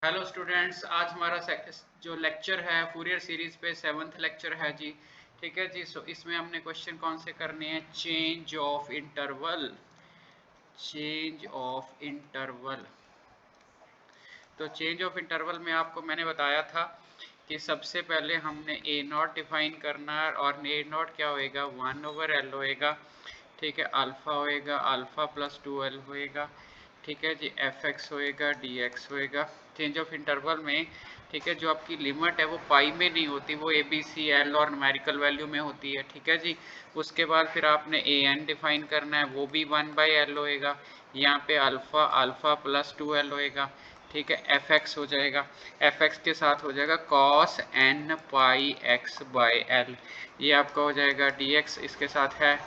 Hello students, आज हमारा जो लेक्चर है फूरियर सीरीज पे 7th लेक्चर है जी। ठीक है जी। सो इसमें हमने क्वेश्चन कौन से करने हैं? Change of interval. Change of interval. तो चेंज ऑफ इंटरवल में आपको मैंने बताया था कि सबसे पहले हमने ए नॉट डिफाइन करना है, और ए नॉट क्या होएगा? 1/L होएगा। ठीक है, अल्फा होएगा, अल्फा प्लस 2L होएगा। ठीक है जी, एफ एक्स होएगा, डी एक्स होएगा। चेंज ऑफ इंटरवल में ठीक है, जो आपकी लिमिट है वो पाई में नहीं होती, वो ए बी सी एल और न्यूमेरिकल वैल्यू में होती है। ठीक है जी। उसके बाद फिर आपने ए एन डिफाइन करना है, वो भी 1/L होएगा। यहाँ पे अल्फा अल्फा प्लस 2L होएगा। ठीक है, एफ एक्स हो जाएगा। एफ एक्स के साथ हो जाएगा cos N pi x by l. ये आपका हो जाएगा डी एक्स इसके साथ है।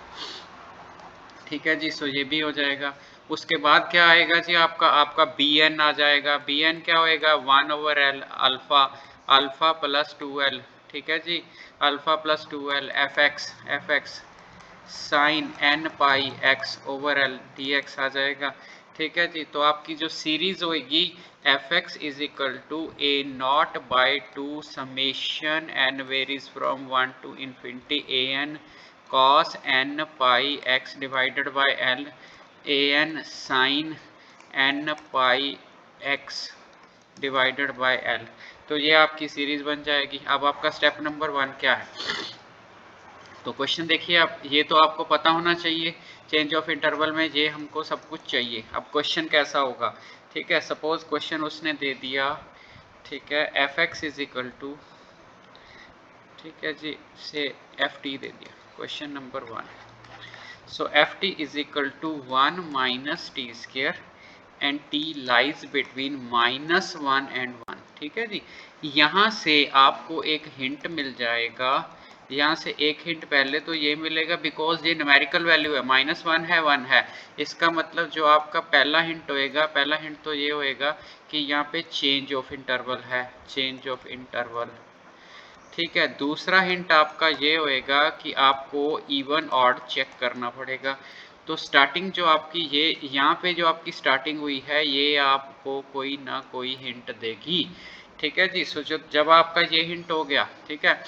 ठीक है जी। सो ये भी हो जाएगा। उसके बाद क्या आएगा जी? आपका आपका बी एन आ जाएगा। बी एन क्या होएगा? 1/L alpha alpha plus 2L। ठीक है जी, alpha plus 2L F X sine N pi X over L D X आ जाएगा। ठीक है जी। तो आपकी जो सीरीज होगी F x is equal to A naught by two summation N varies from 1 to infinity A N cos N pi X divided by L A N sine N pi X divided by L. तो ये आपकी series बन जाएगी। अब आपका step number 1 क्या है? तो क्वेश्चन देखिए आप, ये तो आपको पता होना चाहिए। चेंज ऑफ इंटरवल में ये हमको सब कुछ चाहिए। अब क्वेश्चन कैसा होगा? ठीक है, सपोज क्वेश्चन उसने दे दिया। ठीक है, f x is equal to, ठीक है जी, से एफ टी दे दिया। Question number 1। So f t is equal to 1 minus T square and t lies between -1 and 1। ठीक है जी। यहाँ से आपको एक हिंट मिल जाएगा। यहाँ से एक हिंट पहले तो ये मिलेगा, बिकॉज ये न्यूमेरिकल वैल्यू है, -1 है 1 है। इसका मतलब जो आपका पहला हिंट होएगा, पहला हिंट तो ये होएगा कि यहाँ पे चेंज ऑफ इंटरवल है, चेंज ऑफ इंटरवल। ठीक है, दूसरा हिंट आपका ये होएगा कि आपको इवन ऑड चेक करना पड़ेगा। तो स्टार्टिंग जो आपकी ये यहाँ पे जो आपकी स्टार्टिंग हुई है, ये आपको कोई ना कोई हिंट देगी। ठीक है जी। सो जब आपका ये हिंट हो गया, ठीक है,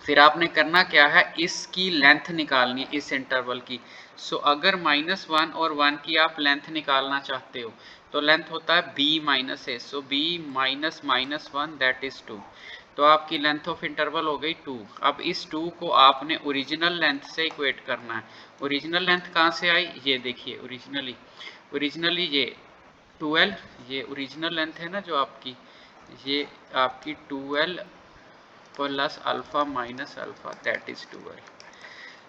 फिर आपने करना क्या है? इसकी लेंथ निकालनी है, इस इंटरवल की। सो अगर -1 और 1 की आप लेंथ निकालना चाहते हो तो लेंथ होता है b minus A. So b minus -1 that is 2। तो आपकी लेंथ ऑफ इंटरवल हो गई 2। अब इस 2 को आपने ओरिजिनल लेंथ से इक्वेट करना है। ओरिजिनल लेंथ कहाँ से आई? ये देखिए, ओरिजिनली ये 2L, ये ओरिजिनल लेंथ है ना जो आपकी, ये आपकी 2L plus alpha minus alpha that is 2L।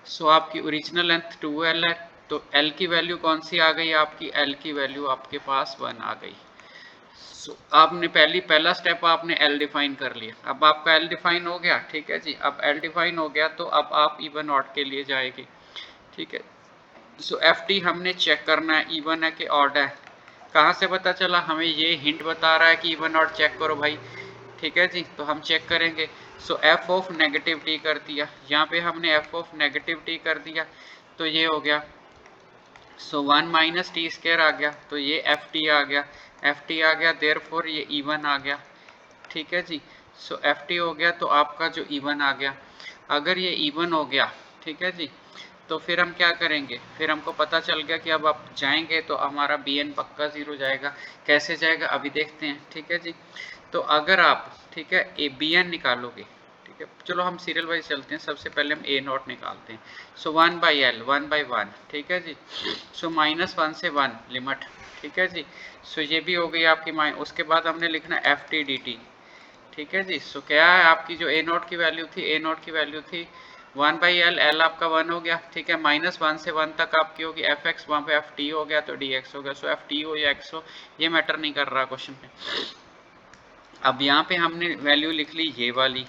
सो आपकी ओरिजिनल लेंथ 2L है। तो L की वैल्यू कौन सी आ गई? आपकी L की वैल्यू आपके पास 1 आ गई। सो आपने पहला स्टेप आपने L डिफाइन कर लिया। अब आपका L डिफाइन हो गया। ठीक है जी। अब L डिफाइन हो गया तो अब आप इवन ऑड के लिए जाएंगे। ठीक है। सो एफ टी हमने चेक करना है इवन है कि ऑड है। कहाँ से पता चला? हमें ये हिंट बता रहा है कि इवन ऑड चेक करो भाई। ठीक है जी। तो हम चेक करेंगे। सो एफ ऑफ नेगेटिव टी कर दिया, यहाँ पे हमने एफ ऑफ नेगेटिव टी कर दिया। तो ये हो गया। सो 1 माइनस टी स्केयर आ गया, तो ये एफ टी आ गया। एफ टी आ गया, देयरफॉर ये इवन आ गया। ठीक है जी। सो एफ टी हो गया तो आपका जो इवन आ गया। अगर ये इवन हो गया, ठीक है जी, तो फिर हम क्या करेंगे? फिर हमको पता चल गया कि अब आप जाएंगे तो हमारा बी एन पक्का 0 जाएगा। कैसे जाएगा अभी देखते हैं। ठीक है जी। तो अगर आप, ठीक है, ए बी एन निकालोगे, ठीक है, चलो हम सीरियल वाइज चलते हैं। सबसे पहले हम ए नॉट निकालते हैं। सो 1/L 1/1। ठीक है जी। सो -1 से 1 लिमिट। ठीक है जी। सो ये भी हो गई आपकी उसके बाद हमने लिखना एफ टी डी टी। ठीक है जी। सो क्या है आपकी जो ए नॉट की वैल्यू थी? ए नॉट की वैल्यू थी 1/L, एल आपका 1 हो गया। ठीक है, -1 से 1 तक आपकी होगी एफ एक्स, वहाँ पे एफ टी हो गया तो डी एक्स हो गया। सो एफ टी हो या एक्स हो, ये मैटर नहीं कर रहा क्वेश्चन में। अब यहाँ पे हमने वैल्यू लिख ली ये वाली।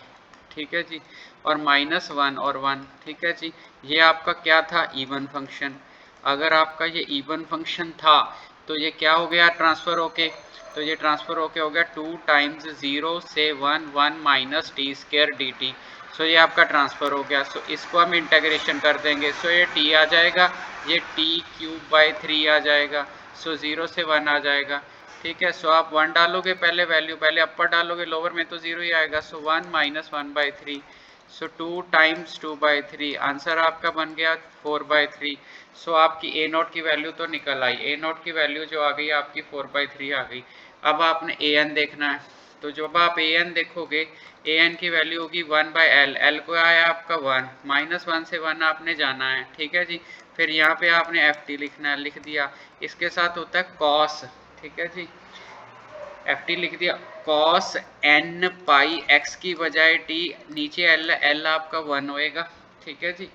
ठीक है जी। और -1 और 1। ठीक है जी। ये आपका क्या था? Even function. अगर आपका ये इवन फंक्शन था तो ये क्या हो गया ट्रांसफर होके? तो ये ट्रांसफर होके हो गया 2 टाइम्स 0 से 1 1 minus T square D T. So ये आपका ट्रांसफर हो गया। सो इसको हम इंटीग्रेशन कर देंगे। सो ये टी आ जाएगा, ये टी क्यूब बाई 3 आ जाएगा। सो 0 से 1 आ जाएगा। ठीक है। सो आप 1 डालोगे पहले वैल्यू, पहले अपर डालोगे, लोअर में तो 0 ही आएगा। सो 1 माइनस 1/3, सो 2 टाइम्स 2/3, आंसर आपका बन गया 4/3। सो आपकी ए नोट की वैल्यू तो निकल आई, ए नोट की वैल्यू जो आ गई आपकी 4/3 आ गई। अब आपने ए एन देखना है, तो जब आप ए एन देखोगे, ए एन की वैल्यू होगी 1/L, एल को आया आपका 1, -1 से 1 आपने जाना है, ठीक है जी। फिर यहाँ पे आपने एफ टी लिखना है, लिख दिया। इसके साथ होता है कॉस, ठीक है जी, एफ टी लिख दिया। कॉस एन पाई एक्स की बजाय टी, नीचे एल, एल आपका 1 होएगा, ठीक है जी।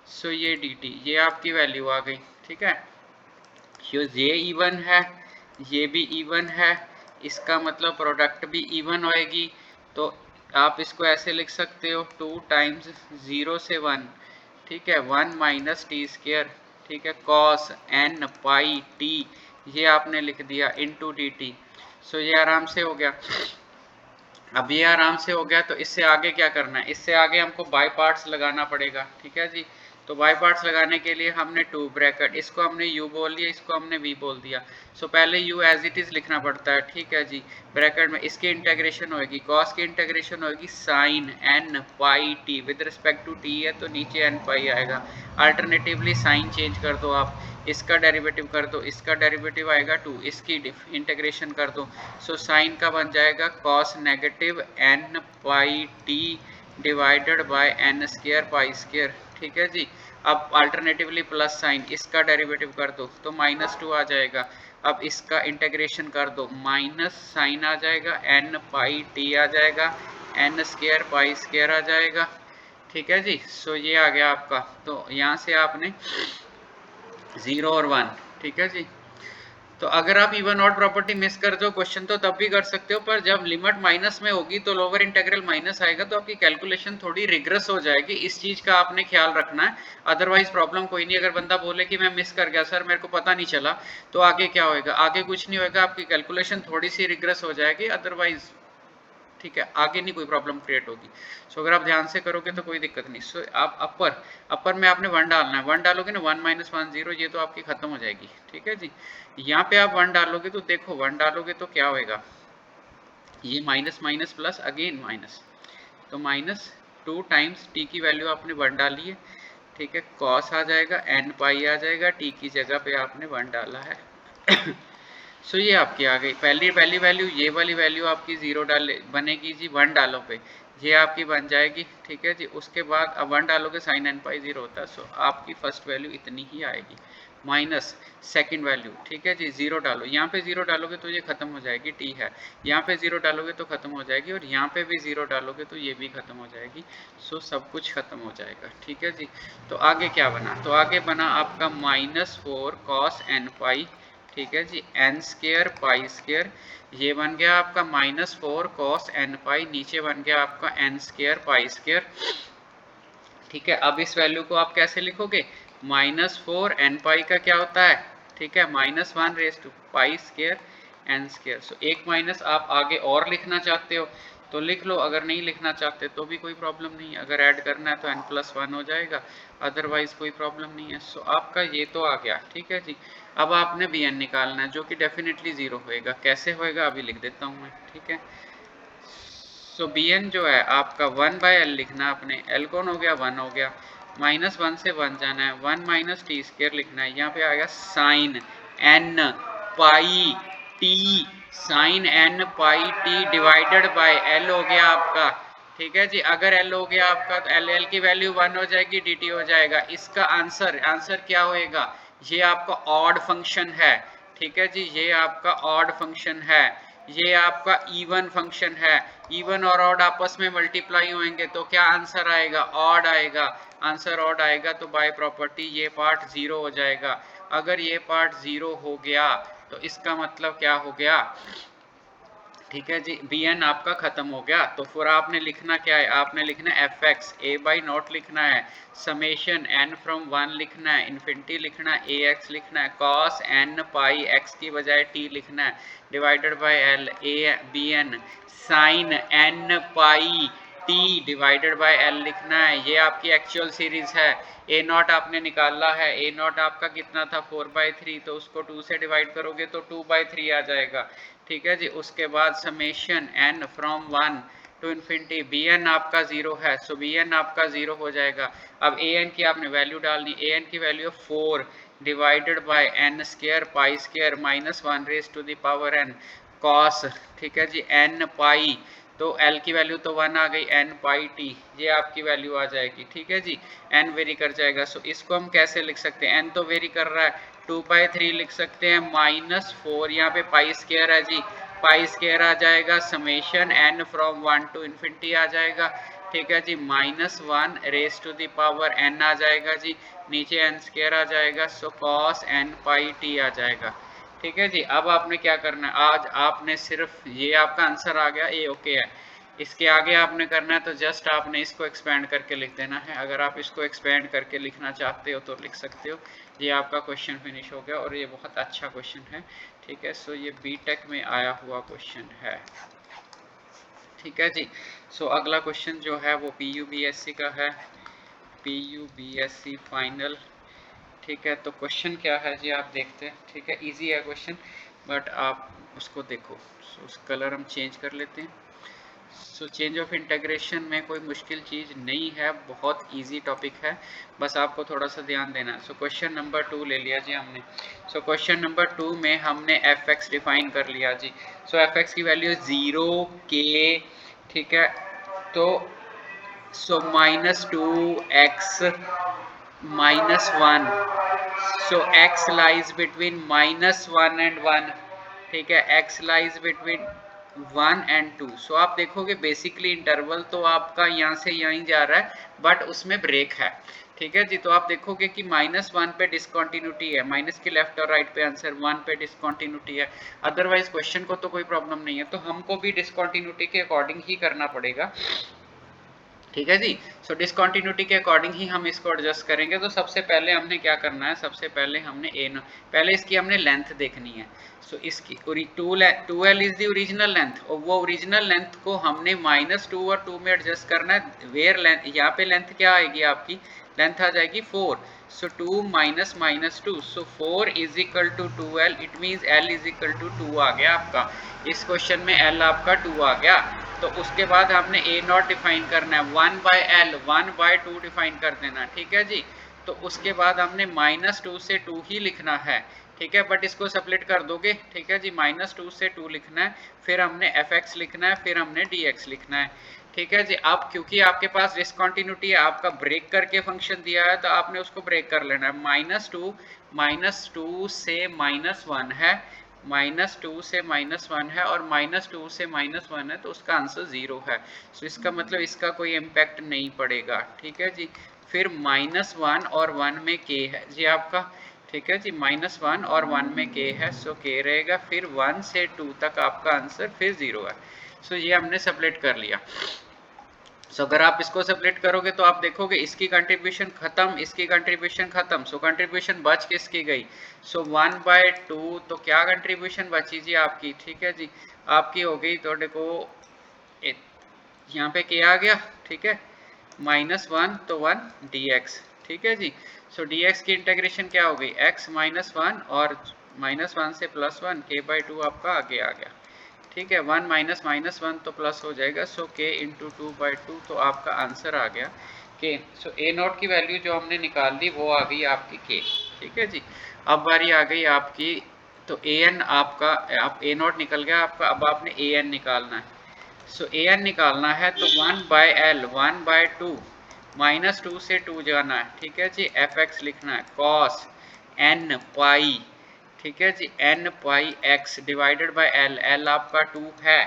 सो ये डी टी, ये आपकी वैल्यू आ गई, ठीक है। ये इवन है, ये भी इवन है, इसका मतलब प्रोडक्ट भी इवन होएगी। तो आप इसको ऐसे लिख सकते हो 2 टाइम्स 0 से 1, ठीक है, 1 माइनस टी स्क्र, ठीक है, कॉस एन पाई टी, ये आपने लिख दिया इनटू डी टी। सो ये आराम से हो गया। अब ये आराम से हो गया, तो इससे आगे क्या करना है, इससे आगे हमको बाय पार्ट्स लगाना पड़ेगा, ठीक है जी। तो बाय पार्ट्स लगाने के लिए हमने 2 ब्रैकेट, इसको हमने u बोल दिया, इसको हमने v बोल दिया। सो पहले u एज इट इज लिखना पड़ता है, ठीक है जी। ब्रैकेट में इसकी इंटेग्रेशन होगी, कॉस की इंटेग्रेशन होगी sine n pi t, with respect to t है तो नीचे n पाई आएगा। अल्टरनेटिवली साइन चेंज कर दो आप, इसका डेरिवेटिव कर दो, इसका डेरिवेटिव आएगा 2, इसकी इंटीग्रेशन कर दो। सो साइन का बन जाएगा cos negative n pi t divided by n square pi square, ठीक है जी। अब अल्टरनेटिवली प्लस साइन, इसका डेरिवेटिव कर दो तो -2 आ जाएगा। अब इसका इंटीग्रेशन कर दो, माइनस साइन आ जाएगा, n पाई t आ जाएगा, n स्क्वायर पाई स्क्वायर आ जाएगा, ठीक है जी। सो ये आ गया आपका। तो यहाँ से आपने 0 और 1, ठीक है जी। तो अगर आप इवन ऑड प्रॉपर्टी मिस कर दो क्वेश्चन तो तब भी कर सकते हो, पर जब लिमिट माइनस में होगी तो लोअर इंटीग्रल माइनस आएगा, तो आपकी कैलकुलेशन थोड़ी रिग्रेस हो जाएगी, इस चीज का आपने ख्याल रखना है। अदरवाइज प्रॉब्लम कोई नहीं। अगर बंदा बोले कि मैं मिस कर गया सर, मेरे को पता नहीं चला, तो आगे क्या होएगा, आगे कुछ नहीं होएगा, आपकी कैलकुलेशन थोड़ी सी रिग्रेस हो जाएगी, अदरवाइज ठीक है, आगे नहीं कोई प्रॉब्लम क्रिएट होगी। सो अगर आप ध्यान से करोगे तो कोई दिक्कत नहीं। सो आप अपर में आपने 1 डालना है, 1 डालोगे ना, 1 माइनस 1 0, ये तो आपकी खत्म हो जाएगी, ठीक है जी। यहाँ पे आप 1 डालोगे तो देखो 1 डालोगे तो क्या होएगा, ये minus minus plus again minus, तो -2 टाइम्स टी की वैल्यू आपने 1 डाली है, ठीक है, कॉस आ जाएगा, एन पाई आ जाएगा, टी की जगह पे आपने 1 डाला है। सो ये आपकी आ गई पहली वैल्यू, ये वाली वैल्यू आपकी 0 डाले बनेगी जी, 1 डालो पे ये आपकी बन जाएगी, ठीक है जी। उसके बाद अब 1 डालोगे साइन एन पाई 0 होता है। सो आपकी फर्स्ट वैल्यू इतनी ही आएगी, माइनस सेकंड वैल्यू, ठीक है जी। 0 डालो, यहाँ पे 0 डालोगे तो ये खत्म हो जाएगी, टी है, यहाँ पे 0 डालोगे तो खत्म हो जाएगी, और यहाँ पे भी 0 डालोगे तो ये भी खत्म हो जाएगी। सो सब कुछ खत्म हो जाएगा, ठीक है जी। तो आगे क्या बना, तो आगे बना आपका -4 कॉस एन पाई, ठीक है जी, एन स्क्र पाई स्क्र, ये बन गया आपका -4 कॉस एन पाई, नीचे बन गया आपका एन स्क्र पाई स्क्र, ठीक है। अब इस वैल्यू को आप कैसे लिखोगे, -4 एन पाई का क्या होता है, ठीक है, -1 raise to pi square N square. So एक माइनस आप आगे और लिखना चाहते हो तो लिख लो, अगर नहीं लिखना चाहते तो भी कोई प्रॉब्लम नहीं है, अगर ऐड करना है तो n+1 हो जाएगा, अदरवाइज कोई प्रॉब्लम नहीं है। सो आपका ये तो आ गया, ठीक है जी। अब आपने bn निकालना है जो कि डेफिनेटली 0 होएगा, कैसे होएगा अभी लिख देता हूँ मैं, ठीक है। सो bn जो है आपका 1/l लिखना आपने, l कौन हो गया, 1 हो गया, -1 से 1 जाना है, 1 माइनस टी स्क्र लिखना है, यहाँ पे आ गया sine n pi t, sine n pi t divided by l हो गया आपका, ठीक है जी। अगर l हो गया आपका तो l की वैल्यू 1 हो जाएगी, dt हो जाएगा। इसका आंसर क्या होएगा, ये आपका ऑड फंक्शन है, ठीक है जी, ये आपका ऑड फंक्शन है, ये आपका इवन फंक्शन है। इवन और ऑड आपस में मल्टीप्लाई होंगे तो क्या आंसर आएगा, ऑड आएगा, आंसर ऑड आएगा। तो बाय प्रॉपर्टी ये पार्ट 0 हो जाएगा। अगर ये पार्ट 0 हो गया तो इसका मतलब क्या हो गया, ठीक है जी, bn आपका खत्म हो गया। तो फिर आपने लिखना क्या है, आपने लिखना है fx a/0 लिखना है, समेशन n फ्रॉम 1 लिखना है, इन्फिनिटी लिखना है, ax लिखना है, cos n पाई x की बजाय t लिखना है, divided by l, a bn sine n pi t divided by l लिखना है। ये आपकी एक्चुअल सीरीज है। ए नॉट आपने निकाला है, ए नॉट आपका कितना था 4/3, तो उसको 2 से डिवाइड करोगे तो 2/3 आ जाएगा। ठीक है जी। उसके बाद summation n from 1 to infinity, bn आपका 0 है, सो bn आपका 0 हो जाएगा। अब an की आपने वैल्यू डालनी, an की value 4 divided by n square pi square minus 1 raise to the power n cos, ठीक है जी, n पाई, तो l की वैल्यू तो 1 आ गई, n पाई t ये आपकी वैल्यू आ जाएगी, ठीक है जी। n वेरी कर जाएगा, सो इसको हम कैसे लिख सकते हैं, n तो वेरी कर रहा है, 2/3 लिख सकते हैं माइनस 4, यहाँ पे पाई स्क्वायर है जी, पाई स्क्वायर आ जाएगा, summation n from 1 to infinity आ जाएगा, ठीक है जी, minus 1 raise to the power n आ जाएगा जी, नीचे n स्क्वायर आ जाएगा, so cos n pi t आ जाएगा, ठीक है जी। अब आपने क्या करना है, आज आपने सिर्फ ये आपका आंसर आ गया, ये ओके है। इसके आगे आपने करना है तो जस्ट आपने इसको एक्सपेंड करके लिख देना है। अगर आप इसको एक्सपेंड करके लिखना चाहते हो तो लिख सकते हो। ये आपका क्वेश्चन फिनिश हो गया और ये बहुत अच्छा क्वेश्चन है, ठीक है। सो ये बीटेक में आया हुआ क्वेश्चन है, ठीक है जी। सो अगला क्वेश्चन जो है वो PUBSC का है, PUBSC फाइनल, ठीक है। तो क्वेश्चन क्या है जी, आप देखते हैं, ठीक है, इजी है क्वेश्चन, बट आप उसको देखो। सो उस कलर हम चेंज कर लेते हैं। सो चेंज ऑफ इंटीग्रेशन में कोई मुश्किल चीज़ नहीं है, बहुत इजी टॉपिक है, बस आपको थोड़ा सा ध्यान देना है। सो क्वेश्चन नंबर 2 ले लिया जी हमने। सो क्वेश्चन नंबर 2 में हमने fx डिफाइन कर लिया जी। सो fx की वैल्यू 0 k, ठीक है, तो सो -2x -1, so x lies between -1 and 1, ठीक है, x लाइज बिटवीन 1 एंड 2। सो आप देखोगे बेसिकली इंटरवल तो आपका यहाँ से यहीं जा रहा है, बट उसमें ब्रेक है, ठीक है जी। तो आप देखोगे कि -1 पे डिसकंटिन्यूटी है, माइनस के लेफ्ट और राइट पे आंसर, 1 पे डिसकंटिन्यूटी है, अदरवाइज क्वेश्चन को तो कोई प्रॉब्लम नहीं है। तो हमको भी डिसकंटिन्यूटी के अकॉर्डिंग ही करना पड़ेगा, ठीक है जी। सो डिसकंटिन्यूटी के अकॉर्डिंग ही हम इसको एडजस्ट करेंगे। तो सबसे पहले हमने क्या करना है, सबसे पहले हमने पहले इसकी हमने लेंथ देखनी है। सो इसकी 2l is the original length, और वो ओरिजिनल लेंथ को हमने -2 और 2 में एडजस्ट करना है। वेयर लेंथ, यहाँ पे लेंथ क्या आएगी आपकी, लेंथ आ जाएगी 4, so 2 minus -2, so 4 is equal to 2l, it means l is equal to 2 आ गया आपका। इस क्वेश्चन में l आपका 2 आ गया। तो उसके बाद हमने a0 डिफाइन करना है, 1/l 1/2 डिफाइन कर देना, ठीक है जी। तो उसके बाद हमने -2 से 2 ही लिखना है, ठीक है, बट इसको सप्लिट कर दोगे, ठीक है जी, -2 से 2 लिखना है, फिर हमने fx लिखना है, फिर हमने dx लिखना है, ठीक है जी। अब क्योंकि आपके पास डिसकंटिन्यूटी है, आपका ब्रेक करके फंक्शन दिया है, तो आपने उसको ब्रेक कर लेना है। -2 से -1 है, -2 से -1 है, और -2 से -1 है, तो उसका आंसर 0 है। सो इसका मतलब इसका कोई इम्पैक्ट नहीं पड़ेगा, ठीक है जी। फिर -1 और 1 में k है जी आपका, ठीक है जी, -1 और 1 में k है, सो k रहेगा। फिर 1 से 2 तक आपका आंसर फिर 0 है। सो ये हमने सेपरेट कर लिया। सो अगर आप इसको सेपरेट करोगे तो आप देखोगे इसकी कंट्रीब्यूशन खत्म, इसकी कंट्रीब्यूशन खत्म, सो कंट्रीब्यूशन बच किसकी गई, सो 1/2, तो क्या कंट्रीब्यूशन बची जी आपकी, ठीक है जी, आपकी हो गई, तो देखो यहाँ पे क्या आ गया, ठीक है, -1 तो 1 dx, ठीक है जी। सो dx की इंटीग्रेशन क्या हो गई, x -1 और -1 से +1, k/2 आपका आगे आ गया, ठीक है, 1 माइनस -1 तो प्लस हो जाएगा, सो k इंटू 2/2, तो आपका आंसर आ गया k। सो a0 की वैल्यू जो हमने निकाल दी वो आ गई आपकी k, ठीक है जी। अब बारी आ गई आपकी, तो an आपका, आप a0 निकल गया आपका, अब आपने an निकालना है। सो an निकालना है तो 1/l 1/2, -2 से 2 जाना है, ठीक है जी, fx लिखना है, cos n पाई, ठीक है जी, n pi x divided by l, l आपका 2 है,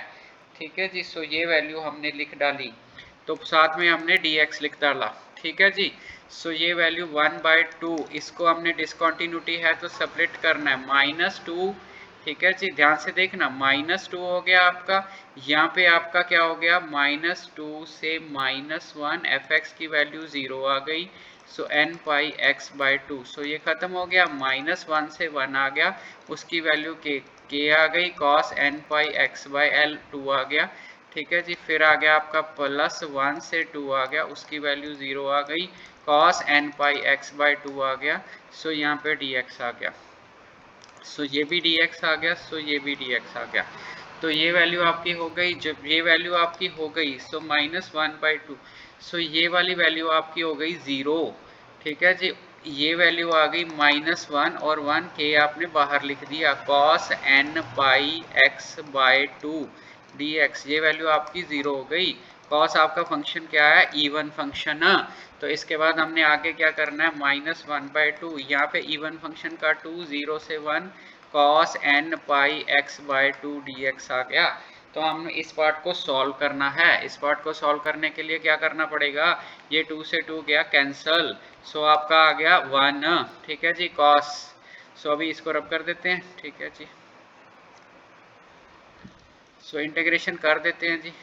ठीक है जी। सो ये वैल्यू हमने लिख डाली, तो साथ में हमने dx लिख डाला, ठीक है जी। सो ये वैल्यू 1/2, इसको हमने डिसकंटिन्यूटी है तो सेपरेट करना है, -2, ठीक है जी, ध्यान से देखना, -2 हो गया आपका, यहाँ पे आपका क्या हो गया, -2 से -1, fx की वैल्यू 0 आ गई, सो n पाई x/2, सो ये खत्म हो गया, -1 से 1 आ गया, उसकी वैल्यू k आ गई, cos n पाई x/l 2 आ गया, ठीक है जी। फिर आ गया आपका +1 से 2 आ गया, उसकी वैल्यू 0 आ गई, cos n पाई x/2 आ गया, सो यहाँ पे dx आ गया, सो ये भी dx आ गया, सो ये भी dx आ गया। तो ये वैल्यू आपकी हो गई, जब ये वैल्यू आपकी हो गई सो -1/2, सो ये वाली वैल्यू आपकी हो गई 0। ठीक है जी, ये वैल्यू आ गई -1 और 1 के आपने बाहर लिख दिया, cos n पाई x/2 dx, ये वैल्यू आपकी 0 हो गई। cos आपका फंक्शन क्या है, इवन फंक्शन। तो इसके बाद हमने आगे क्या करना है, -1/2, यहाँ पे इवन फंक्शन का 2, 0 से 1, cos n पाई x/2 dx आ गया। तो हमने इस पार्ट को सॉल्व करना है। इस पार्ट को सॉल्व करने के लिए क्या करना पड़ेगा, ये 2 से 2 गया कैंसल, सो आपका आ गया 1। ठीक है जी, cos, सो अभी इसको रब कर देते हैं। ठीक है जी, सो इंटीग्रेशन कर देते हैं जी।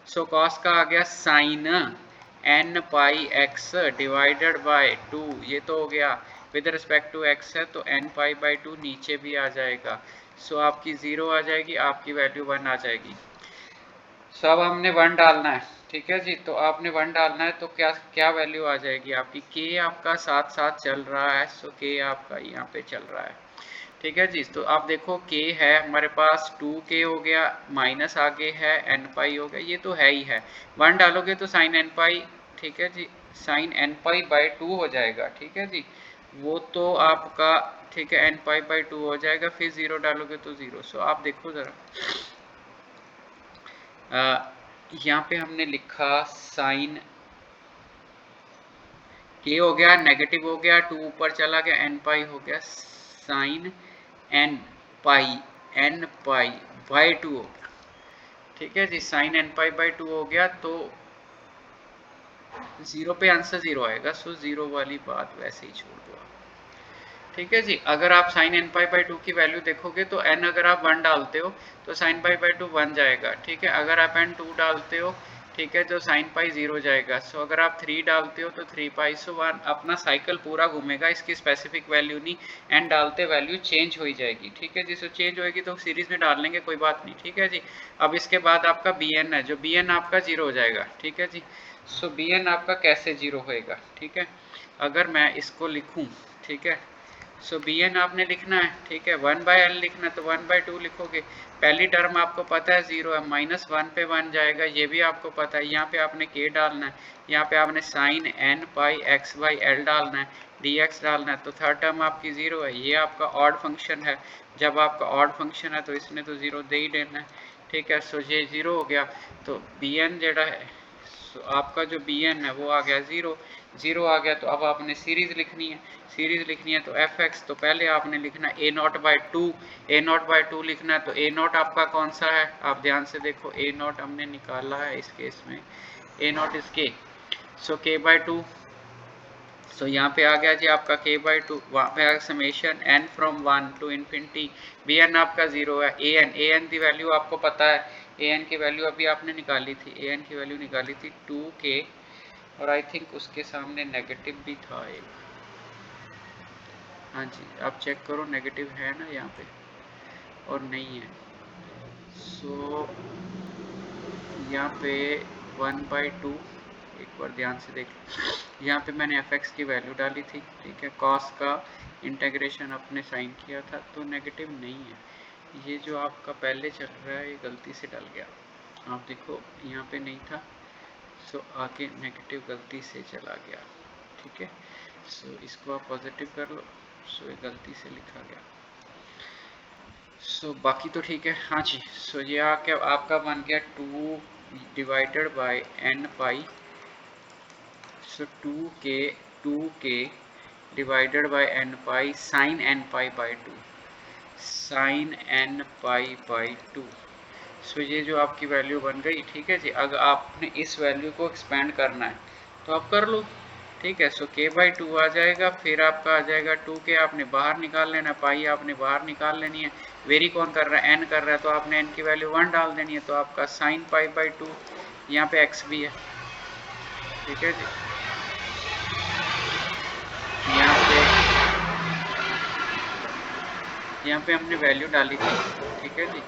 सो cos का आ गया sine n pi x divided by 2, ये तो हो गया विद रिस्पेक्ट टू x है, तो n पाई बाई 2 नीचे भी आ जाएगा। सो आपकी 0 आ जाएगी, आपकी वैल्यू 1 आ जाएगी। सो अब हमने 1 डालना है। ठीक है जी, तो आपने 1 डालना है, तो क्या क्या वैल्यू आ जाएगी आपकी, k आपका साथ साथ चल रहा है, सो k आपका यहाँ पे चल रहा है। ठीक है जी, तो आप देखो k है हमारे पास, 2k हो गया, माइनस आगे है n पाई हो गया, ये तो है ही है। 1 डालोगे तो साइन n पाई, ठीक है जी, साइन n पाई बाई 2 हो जाएगा। ठीक है जी, वो तो आपका, ठीक है, n पाई बाई 2 हो जाएगा, फिर 0 डालोगे तो 0। सो आप देखो जरा, यहाँ पे हमने लिखा साइन k हो गया, नेगेटिव हो गया, 2 ऊपर चला गया, n पाई हो गया, साइन n पाई बाई 2 हो गया। ठीक है जी, साइन n पाई बाई 2 हो गया, तो 0 पे आंसर 0 आएगा, सो 0 वाली बात वैसे ही छोड़ दो आप। ठीक है जी, अगर आप साइन n पाई बाई 2 की वैल्यू देखोगे तो n अगर आप 1 डालते हो तो साइन पाई बाई 2 1 जाएगा। ठीक है, अगर आप n 2 डालते हो, ठीक है, तो साइन पाई 0 जाएगा। सो अगर आप 3 डालते हो तो 3 पाई, सो 1 अपना साइकिल पूरा घूमेगा, इसकी स्पेसिफिक वैल्यू नहीं, n डालते वैल्यू चेंज हो ही जाएगी। ठीक है जी, सो चेंज होएगी तो सीरीज में डाल लेंगे, कोई बात नहीं। ठीक है जी, अब इसके बाद आपका bn है, जो bn आपका 0 हो जाएगा। ठीक है जी, सो bn आपका कैसे 0 होएगा, ठीक है, अगर मैं इसको लिखूं, ठीक है, सो bn आपने लिखना है। ठीक है, 1/n लिखना है तो 1/2 लिखोगे। पहली टर्म आपको पता है 0 है, -1 पे 1 जाएगा, ये भी आपको पता है। यहाँ पे आपने k डालना है, यहाँ पे आपने साइन n पाई x/l डालना है, dx डालना है, तो थर्ड टर्म आपकी 0 है। ये आपका ऑड फंक्शन है, जब आपका ऑड फंक्शन है तो इसने तो 0 दे ही देना है। ठीक है, सो ये 0 हो गया, तो bn जेड़ा है, सो आपका जो bn है वो आ गया 0। 0 आ गया, तो अब आपने सीरीज लिखनी है। सीरीज लिखनी है तो fx, तो पहले आपने लिखना a0/2, a0/2 लिखना है, तो a0 आपका कौन सा है, आप ध्यान से देखो, a0 हमने निकाला है इस केस में, a0 is k, so k/2, सो यहाँ पे आ गया जी आपका k/2, वहाँ पे आ गया summation n from 1 to infinity, bn आपका 0 है। an की वैल्यू आपको पता है, an की वैल्यू अभी आपने निकाली थी, an की वैल्यू निकाली थी 2k, और आई थिंक उसके सामने नेगेटिव भी था एक, हाँ जी, आप चेक करो नेगेटिव है ना यहाँ पे, और नहीं है, सो यहाँ पे 1/2, एक बार ध्यान से देख, यहाँ पे मैंने fx की वैल्यू डाली थी। ठीक है, cos का इंटीग्रेशन अपने साइन किया था, तो नेगेटिव नहीं है। ये जो आपका पहले चल रहा है ये गलती से डल गया, आप देखो यहाँ पे नहीं था, सो आगे नेगेटिव गलती से चला गया। ठीक है, सो इसको आप पॉजिटिव कर लो, सो ये गलती से लिखा गया। सो बाकी तो ठीक है। हाँ जी, सो ये आके आपका बन गया 2 divided by n pi, so 2k divided by n pi sine n pi by 2, sine n pi by 2। So ये जो आपकी वैल्यू बन गई। ठीक है जी, अगर आपने इस वैल्यू को एक्सपेंड करना है तो आप कर लो। ठीक है, सो k/2 आ जाएगा, फिर आपका आ जाएगा 2k, आपने बाहर निकाल लेना, पाई आपने बाहर निकाल लेनी है, वेरी कौन कर रहा है, n कर रहा है, तो आपने n की वैल्यू 1 डाल देनी है, तो आपका साइन पाई/2, यहाँ पे x भी है। ठीक है जी, यहाँ पे हमने वैल्यू डाली थी। ठीक है जी,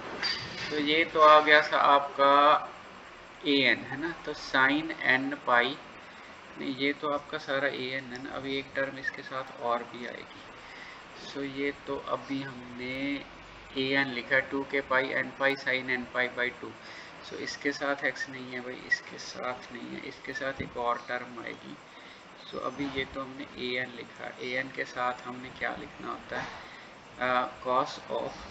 तो ये तो आ गया था आपका an है ना, तो साइन n पाई, नहीं ये तो आपका सारा an है ना, अभी एक टर्म इसके साथ और भी आएगी, सो ये तो अभी हमने ए एन लिखा 2 के pi N pi sine N pi by 2। So इसके साथ एक्स नहीं है भाई, इसके साथ नहीं है, इसके साथ एक और टर्म आएगी। सो अभी ये तो हमने ए एन लिखा, ए एन के साथ हमने क्या लिखना होता है, cos of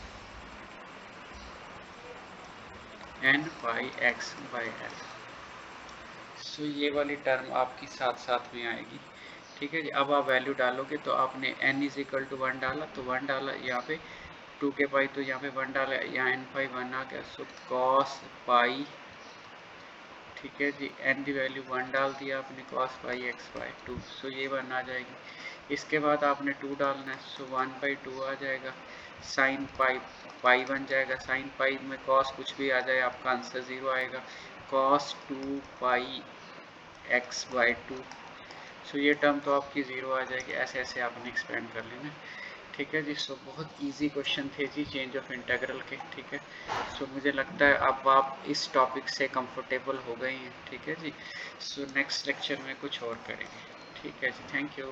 N pi x by L. So ये वाली टर्म आपकी साथ साथ में आएगी। ठीक है जी, अब आप वैल्यू डालोगे तो आपने n इज इक्वल टू 1 डाला तो 1 डाला, यहाँ पे 2 के पाई तो यहाँ पे 1 डाला, यहाँ n पाई 1 आ गया। सो कॉस पाई, ठीक है जी, n की वैल्यू 1 डाल दिया आपने, cos pi x by 2। So ये 1 आ जाएगी। इसके बाद आपने 2 डालना है, सो 1 बाई 2 आ जाएगा। साइन पाई, पाई बन जाएगा, साइन पाई में कॉस कुछ भी आ जाए आपका आंसर 0 आएगा। Cos 2 pi x by 2। So ये टर्म तो आपकी 0 आ जाएगी। ऐसे ऐसे आपने एक्सपेंड कर लेना। ठीक है जी। सो बहुत इजी क्वेश्चन थे जी चेंज ऑफ इंटीग्रल के। ठीक है, सो मुझे लगता है अब आप इस टॉपिक से कंफर्टेबल हो गए हैं। ठीक है जी। सो नेक्स्ट लेक्चर में कुछ और करेंगे। ठीक है जी, थैंक यू।